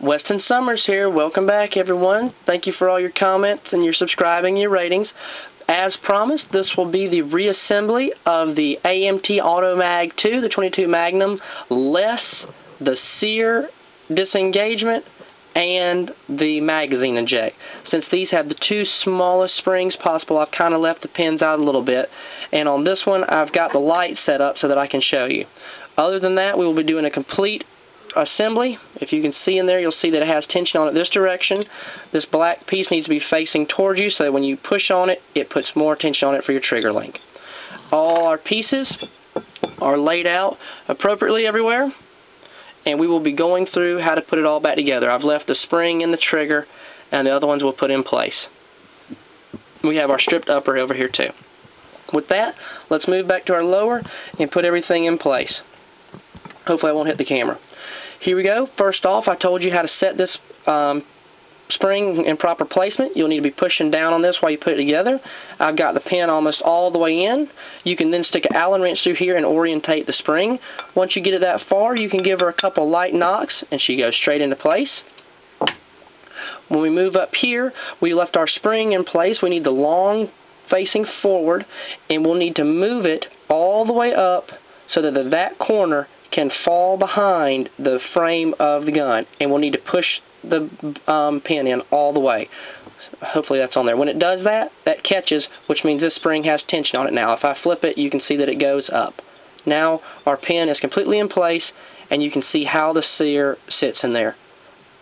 Weston Summers here. Welcome back, everyone. Thank you for all your comments and your subscribing and your ratings. As promised, this will be the reassembly of the AMT Autoomag II, the 22 Magnum, less the sear disengagement and the magazine eject. Since these have the two smallest springs possible, I've kind of left the pins out a little bit. And on this one, I've got the light set up so that I can show you. Other than that, we will be doing a complete assembly. If you can see in there, you'll see that it has tension on it this direction. This black piece needs to be facing towards you so that when you push on it, it puts more tension on it for your trigger link. All our pieces are laid out appropriately everywhere, and we will be going through how to put it all back together. I've left the spring in the trigger, and the other ones we'll put in place. We have our stripped upper over here too. With that, let's move back to our lower and put everything in place. Hopefully I won't hit the camera. Here we go. First off, I told you how to set this spring in proper placement. You'll need to be pushing down on this while you put it together. I've got the pin almost all the way in. You can then stick an Allen wrench through here and orientate the spring. Once you get it that far, you can give her a couple light knocks and she goes straight into place. When we move up here, we left our spring in place. We need the long facing forward, and we'll need to move it all the way up so that that corner can fall behind the frame of the gun, and we'll need to push the pin in all the way. Hopefully that's on there. When it does that, that catches, which means this spring has tension on it now. If I flip it, you can see that it goes up. Now our pin is completely in place, and you can see how the sear sits in there.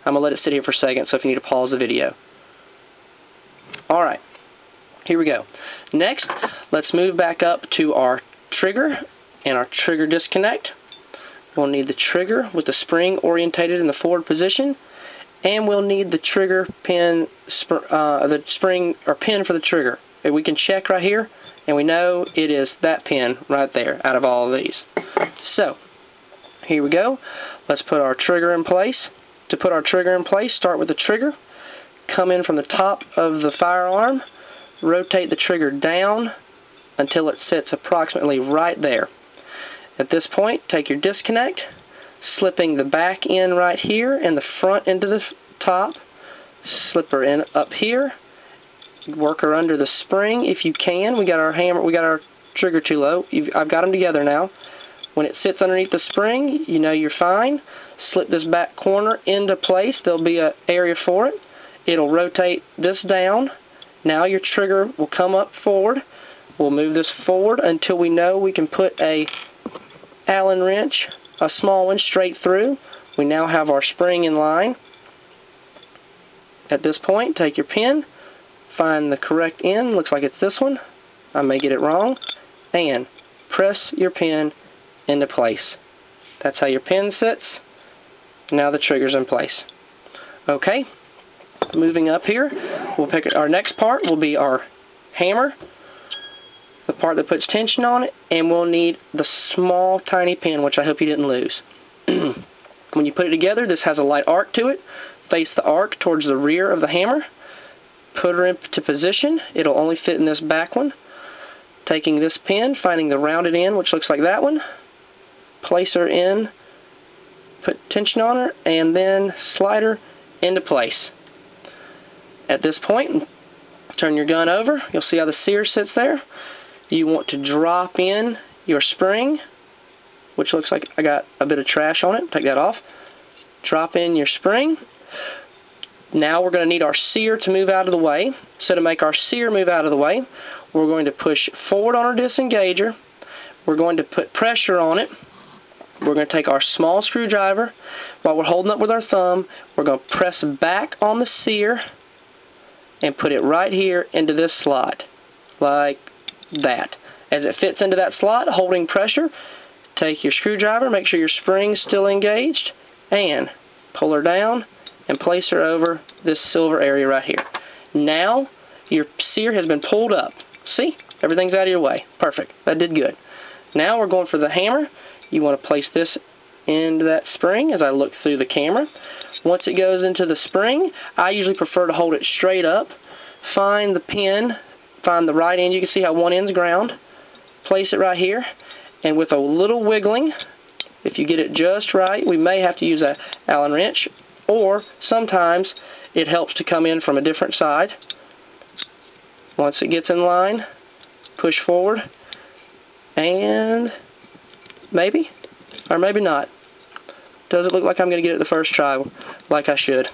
I'm going to let it sit here for a second, so if you need to pause the video. Alright, here we go. Next, let's move back up to our trigger and our trigger disconnect. We'll need the trigger with the spring orientated in the forward position, and we'll need the trigger pin, the spring or pin for the trigger. And we can check right here, and we know it is that pin right there out of all of these. So, here we go. Let's put our trigger in place. To put our trigger in place, start with the trigger, come in from the top of the firearm, rotate the trigger down until it sits approximately right there. At this point, take your disconnect, slipping the back end right here and the front into the top, slip her in up here, work her under the spring if you can. We got our hammer, we got our trigger too low. I've got them together now. When it sits underneath the spring, you know you're fine. Slip this back corner into place. There'll be an area for it. It'll rotate this down. Now your trigger will come up forward. We'll move this forward until we know we can put a Allen wrench, a small one, straight through. We now have our spring in line. At this point, take your pin, find the correct end. Looks like it's this one. I may get it wrong. And press your pin into place. That's how your pin sits. Now the trigger's in place. Okay, moving up here, we'll pick our next part will be our hammer, the part that puts tension on it, and we'll need the small tiny pin, which I hope you didn't lose. When you put it together, this has a light arc to it. Face the arc towards the rear of the hammer. Put her into position. It'll only fit in this back one. Taking this pin, finding the rounded end, which looks like that one. Place her in, put tension on her, and then slide her into place. At this point, turn your gun over. You'll see how the sear sits there. You want to drop in your spring, which looks like I got a bit of trash on it. Take that off. Drop in your spring. Now we're going to need our sear to move out of the way. So to make our sear move out of the way, we're going to push forward on our disengager. We're going to put pressure on it. We're going to take our small screwdriver. While we're holding up with our thumb, we're going to press back on the sear and put it right here into this slot, like that. As it fits into that slot, holding pressure, take your screwdriver, make sure your spring's still engaged, and pull her down and place her over this silver area right here. Now, your sear has been pulled up. See? Everything's out of your way. Perfect. That did good. Now we're going for the hammer. You want to place this into that spring as I look through the camera. Once it goes into the spring, I usually prefer to hold it straight up. Find the pin, find the right end. You can see how one end's ground. Place it right here. And with a little wiggling, if you get it just right, we may have to use an Allen wrench. or sometimes it helps to come in from a different side. Once it gets in line, push forward, and maybe, or maybe not. Doesn't look like I'm going to get it the first try like I should.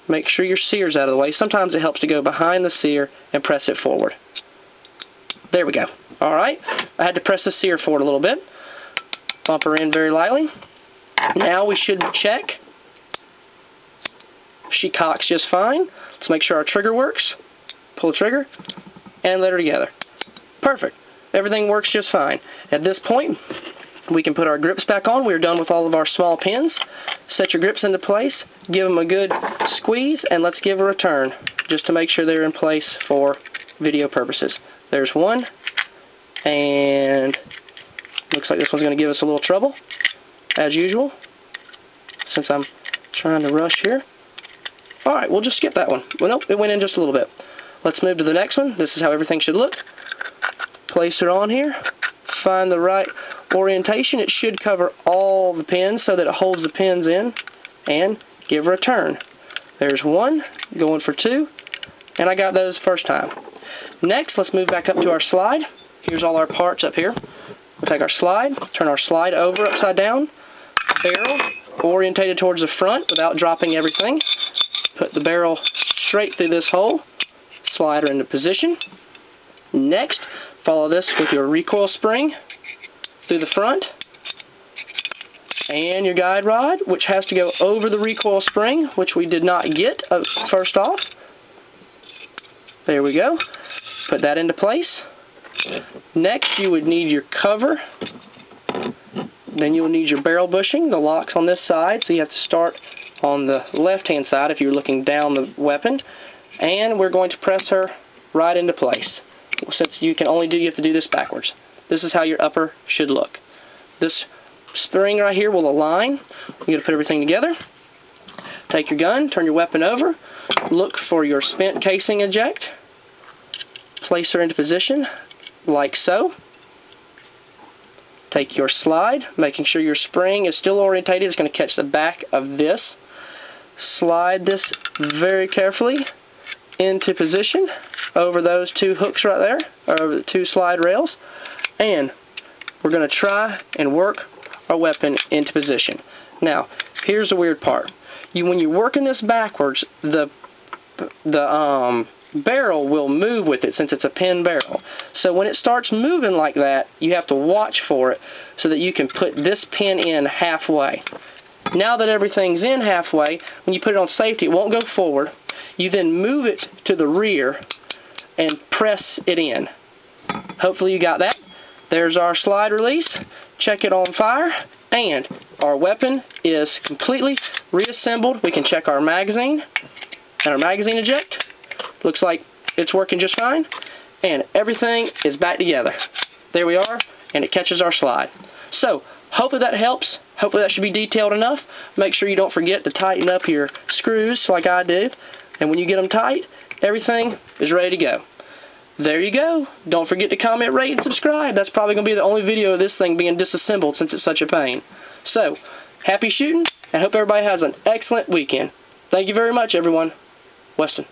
Make sure your sear's out of the way. Sometimes it helps to go behind the sear and press it forward. There we go. Alright, I had to press the sear forward a little bit. Bump her in very lightly. Now we should check. She cocks just fine. Let's make sure our trigger works. Pull the trigger and let her together. Perfect. Everything works just fine. At this point, we can put our grips back on. We're done with all of our small pins. Set your grips into place. Give them a good squeeze, and let's give her a turn just to make sure they're in place for video purposes. There's one, and looks like this one's going to give us a little trouble, as usual, since I'm trying to rush here. Alright, we'll just skip that one. Well, nope, it went in just a little bit. Let's move to the next one. This is how everything should look. Place her on here. Find the right orientation. It should cover all the pins so that it holds the pins in. And give her a turn. There's one, going for two, and I got those first time. Next, let's move back up to our slide. Here's all our parts up here. We'll take our slide, turn our slide over upside down, barrel orientated towards the front without dropping everything. Put the barrel straight through this hole, slide her into position. Next, follow this with your recoil spring through the front and your guide rod, which has to go over the recoil spring, which we did not get first off. There we go. Put that into place. Next, you would need your cover. Then you will need your barrel bushing. The lock's on this side, so you have to start on the left-hand side if you're looking down the weapon. And we're going to press her right into place. Since you have to do this backwards. This is how your upper should look. This spring right here will align. You're going to put everything together. Take your gun, turn your weapon over, look for your spent casing eject. Place her into position, like so. Take your slide, making sure your spring is still orientated. It's going to catch the back of this. Slide this very carefully into position over those two hooks right there, or over the two slide rails, and we're going to try and work our weapon into position. Now, here's the weird part. When you're working this backwards, the barrel will move with it since it's a pin barrel. So when it starts moving like that, you have to watch for it so that you can put this pin in halfway. Now that everything's in halfway, when you put it on safety, it won't go forward. You then move it to the rear and press it in. Hopefully you got that. There's our slide release. Check it on fire, and our weapon is completely reassembled. We can check our magazine and our magazine eject. Looks like it's working just fine, and everything is back together. There we are, and it catches our slide. So, hopefully that helps. Hopefully that should be detailed enough. Make sure you don't forget to tighten up your screws like I did. And when you get them tight, everything is ready to go. There you go. Don't forget to comment, rate, and subscribe. That's probably going to be the only video of this thing being disassembled since it's such a pain. So, happy shooting, and hope everybody has an excellent weekend. Thank you very much, everyone. Weston.